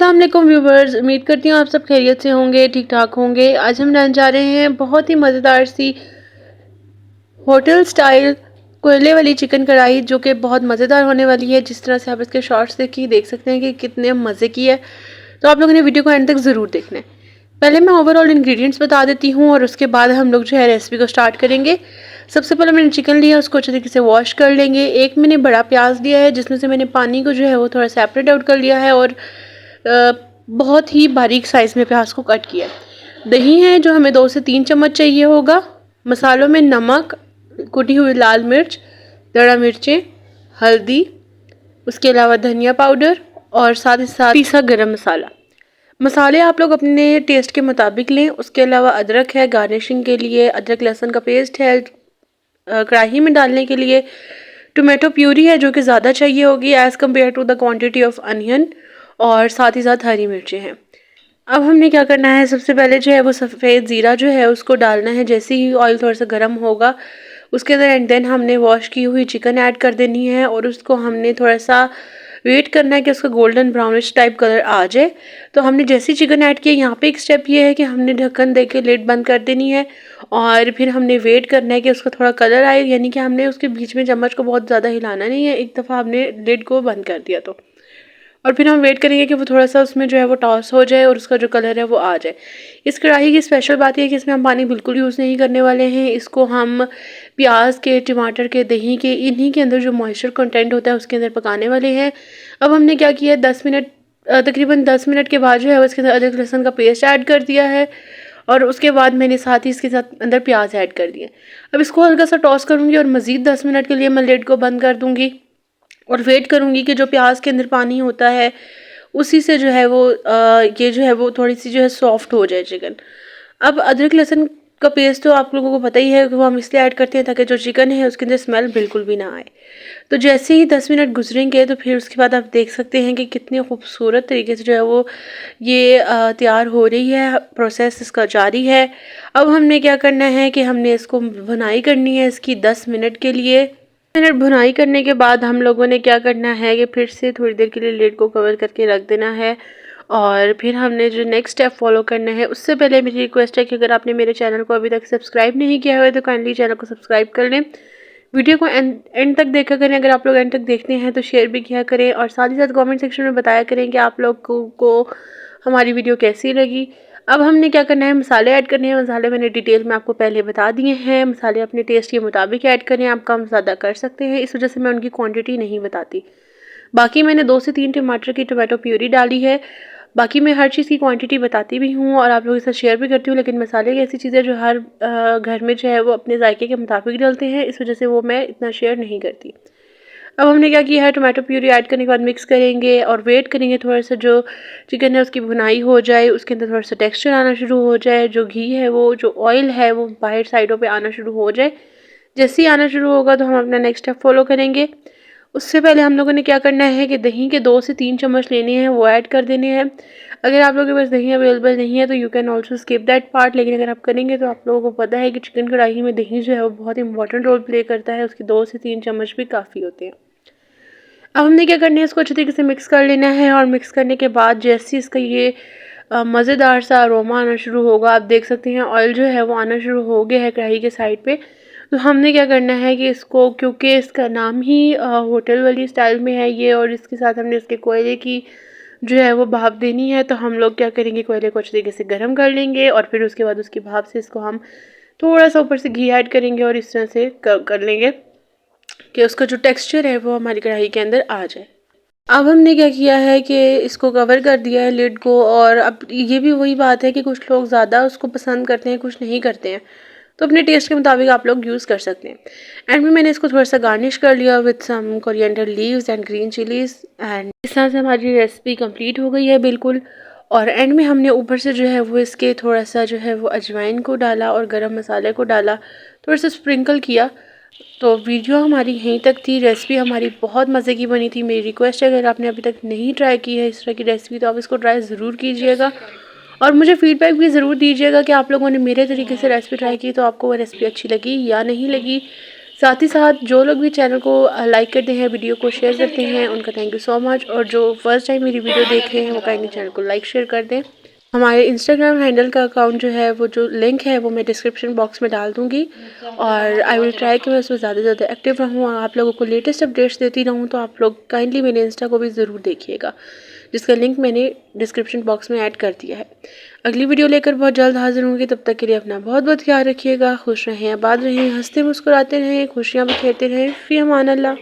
अस्सलाम वालेकुम व्यूवर्स, उम्मीद करती हूँ आप सब खैरियत से होंगे, ठीक ठाक होंगे। आज हम बनाने जा रहे हैं बहुत ही मज़ेदार सी होटल स्टाइल कोयले वाली चिकन कढ़ाई, जो कि बहुत मज़ेदार होने वाली है। जिस तरह से आप इसके शॉर्ट्स देखिए देख सकते हैं कि कितने मज़े की है। तो आप लोगों ने वीडियो को एंड तक ज़रूर देखना है। पहले मैं ओवरऑल इंग्रेडिएंट्स बता देती हूँ और उसके बाद हम लोग जो है रेसिपी को स्टार्ट करेंगे। सबसे पहले मैंने चिकन लिया, उसको अच्छे तरीके से वॉश कर लेंगे। एक मैंने बड़ा प्याज लिया है, जिसमें से मैंने पानी को जो है वो थोड़ा सेपरेट आउट कर लिया है और बहुत ही बारीक साइज़ में प्याज को कट किया है। दही है जो हमें 2 से 3 चम्मच चाहिए होगा। मसालों में नमक, कुटी हुई लाल मिर्च, दड़ा मिर्चें, हल्दी, उसके अलावा धनिया पाउडर और साथ ही साथ पीसा गरम मसाला। मसाले आप लोग अपने टेस्ट के मुताबिक लें। उसके अलावा अदरक है गार्निशिंग के लिए, अदरक लहसुन का पेस्ट है कढ़ाई में डालने के लिए। टोमेटो प्यूरी है जो कि ज़्यादा चाहिए होगी as compare to the quantity of onion, और साथ ही साथ हरी मिर्चें हैं। अब हमने क्या करना है, सबसे पहले जो है वो सफ़ेद ज़ीरा जो है उसको डालना है। जैसे ही ऑयल थोड़ा सा गर्म होगा उसके अंदर एंड देन हमने वॉश की हुई चिकन ऐड कर देनी है और उसको हमने थोड़ा सा वेट करना है कि उसका गोल्डन ब्राउनिश टाइप कलर आ जाए। तो हमने जैसे ही चिकन ऐड किया, यहाँ पे एक स्टेप ये है कि हमने ढक्कन दे के लिड बंद कर देनी है और फिर हमने वेट करना है कि उसका थोड़ा कलर आए। यानी कि हमने उसके बीच में चम्मच को बहुत ज़्यादा हिलाना नहीं है, एक दफ़ा हमने लिड को बंद कर दिया तो। और फिर हम वेट करेंगे कि वो थोड़ा सा उसमें जो है वो टॉस हो जाए और उसका जो कलर है वो आ जाए। इस कढ़ाई की स्पेशल बात ये है कि इसमें हम पानी बिल्कुल यूज़ नहीं करने वाले हैं। इसको हम प्याज के, टमाटर के, दही के, इन्हीं के अंदर जो मॉइस्चर कंटेंट होता है उसके अंदर पकाने वाले हैं। अब हमने क्या किया है, 10 मिनट तकरीबन 10 मिनट के बाद जो है उसके अंदर अदरक लहसुन का पेस्ट ऐड कर दिया है और उसके बाद मैंने साथ ही इसके साथ अंदर प्याज ऐड कर दिए। अब इसको हल्का सा टॉस करूँगी और मज़ीद 10 मिनट के लिए मैं लिड को बंद कर दूँगी और वेट करूँगी कि जो प्याज के अंदर पानी होता है उसी से जो है वो ये जो है वो थोड़ी सी जो है सॉफ्ट हो जाए चिकन। अब अदरक लहसुन का पेस्ट तो आप लोगों को पता ही है कि वो हम इसलिए ऐड करते हैं ताकि जो चिकन है उसके अंदर स्मेल बिल्कुल भी ना आए। तो जैसे ही 10 मिनट गुजरेंगे तो फिर उसके बाद आप देख सकते हैं कि कितनी खूबसूरत तरीके से जो है वो ये तैयार हो रही है। प्रोसेस इसका जारी है। अब हमने क्या करना है कि हमने इसको भुनाई करनी है इसकी 10 मिनट के लिए। मिनट भुनाई करने के बाद हम लोगों ने क्या करना है कि फिर से थोड़ी देर के लिए लिड को कवर करके रख देना है और फिर हमने जो नेक्स्ट स्टेप फॉलो करना है। उससे पहले मेरी रिक्वेस्ट है कि अगर आपने मेरे चैनल को अभी तक सब्सक्राइब नहीं किया है तो काइंडली चैनल को सब्सक्राइब कर लें। वीडियो को एंड तक देखा करें। अगर आप लोग एंड तक देखते हैं तो शेयर भी किया करें और साथ ही साथ कमेंट सेक्शन में बताया करें कि आप लोग को हमारी वीडियो कैसी लगी। अब हमने क्या करना है, मसाले ऐड करने हैं। मसाले मैंने डिटेल में आपको पहले बता दिए हैं। मसाले अपने टेस्ट के मुताबिक ऐड करें, आप कम ज़्यादा कर सकते हैं, इस वजह से मैं उनकी क्वांटिटी नहीं बताती। बाकी मैंने 2 से 3 टमाटर की टोमेटो प्यूरी डाली है। बाकी मैं हर चीज़ की क्वांटिटी बताती भी हूँ और आप लोगों के साथ शेयर भी करती हूँ, लेकिन मसाले एक ऐसी चीज़ है जो हर घर में जो है वो अपने जायके के मुताबिक डलते हैं, इस वजह से वो मैं इतना शेयर नहीं करती। अब हमने क्या किया है, टोमेटो प्यूरी ऐड करने के बाद मिक्स करेंगे और वेट करेंगे थोड़ा सा जो चिकन है उसकी भुनाई हो जाए, उसके अंदर थोड़ा सा टेक्सचर आना शुरू हो जाए, जो घी है वो, जो ऑयल है वो बाहर साइडों पे आना शुरू हो जाए। जैसे ही आना शुरू होगा तो हम अपना नेक्स्ट स्टेप फॉलो करेंगे। उससे पहले हम लोगों ने क्या करना है कि दही के 2 से 3 चम्मच लेने हैं, वो ऐड कर देने हैं। अगर आप लोगों के पास दही अवेलेबल नहीं है तो you can also skip that part, लेकिन अगर आप करेंगे तो आप लोगों को पता है कि चिकन कढ़ाई में दही जो है वो बहुत इंपॉर्टेंट रोल प्ले करता है। उसके 2 से 3 चम्मच भी काफ़ी होते हैं। अब हमने क्या करना है, इसको अच्छे तरीके से मिक्स कर लेना है और मिक्स करने के बाद जैसे इसका ये मज़ेदार सा अरोमा आना शुरू होगा, आप देख सकते हैं ऑयल जो है वो आना शुरू हो गया है कढ़ाई के साइड पे। तो हमने क्या करना है कि इसको, क्योंकि इसका नाम ही होटल वाली स्टाइल में है ये, और इसके साथ हमने इसके कोयले की जो है वो भाप देनी है, तो हम लोग क्या करेंगे, कोयले को अच्छे तरीके से गर्म कर लेंगे और फिर उसके बाद उसकी भाप से इसको हम थोड़ा सा ऊपर से घी ऐड करेंगे और इस तरह से कर लेंगे कि उसका जो टेक्सचर है वो हमारी कढ़ाई के अंदर आ जाए। अब हमने क्या किया है कि इसको कवर कर दिया है लिड को, और अब ये भी वही बात है कि कुछ लोग ज़्यादा उसको पसंद करते हैं, कुछ नहीं करते हैं, तो अपने टेस्ट के मुताबिक आप लोग यूज़ कर सकते हैं। एंड में मैंने इसको थोड़ा सा गार्निश कर लिया with some coriander leaves and green chillies, and इस तरह से हमारी रेसिपी कंप्लीट हो गई है बिल्कुल। और एंड में हमने ऊपर से जो है वो इसके थोड़ा सा जो है वो अजवाइन को डाला और गरम मसाले को डाला, थोड़ा सा स्प्रिंकल किया। तो वीडियो हमारी यहीं तक थी। रेसिपी हमारी बहुत मज़े की बनी थी। मेरी रिक्वेस्ट है, अगर आपने अभी तक नहीं ट्राई की है इस तरह की रेसिपी तो आप इसको ट्राई ज़रूर कीजिएगा और मुझे फ़ीडबैक भी ज़रूर दीजिएगा कि आप लोगों ने मेरे तरीके से रेसिपी ट्राई की तो आपको वो रेसिपी अच्छी लगी या नहीं लगी। साथ ही साथ जो लोग भी चैनल को लाइक करते हैं, वीडियो को शेयर करते हैं, उनका थैंक यू सो मच। और जो फर्स्ट टाइम मेरी वीडियो देख रहे हैं वो काइंडली चैनल को लाइक शेयर कर दें। हमारे इंस्टाग्राम हैंडल का अकाउंट जो है वो जो लिंक है वो मैं डिस्क्रिप्शन बॉक्स में डाल दूँगी और आई विल ट्राई कि मैं उसमें ज़्यादा से ज़्यादा एक्टिव रहूँ और आप लोगों को लेटेस्ट अपडेट्स देती रहूँ। तो आप लोग काइंडली मेरे इंस्टा को भी ज़रूर देखिएगा, जिसका लिंक मैंने डिस्क्रिप्शन बॉक्स में ऐड कर दिया है। अगली वीडियो लेकर बहुत जल्द हाजिर होंगी, तब तक के लिए अपना बहुत बहुत ख्याल रखिएगा। खुश रहें, आबाद रहें, हंसते मुस्कुराते रहें, खुशियाँ बिखेरते रहें। फ़ी अमान अल्लाह।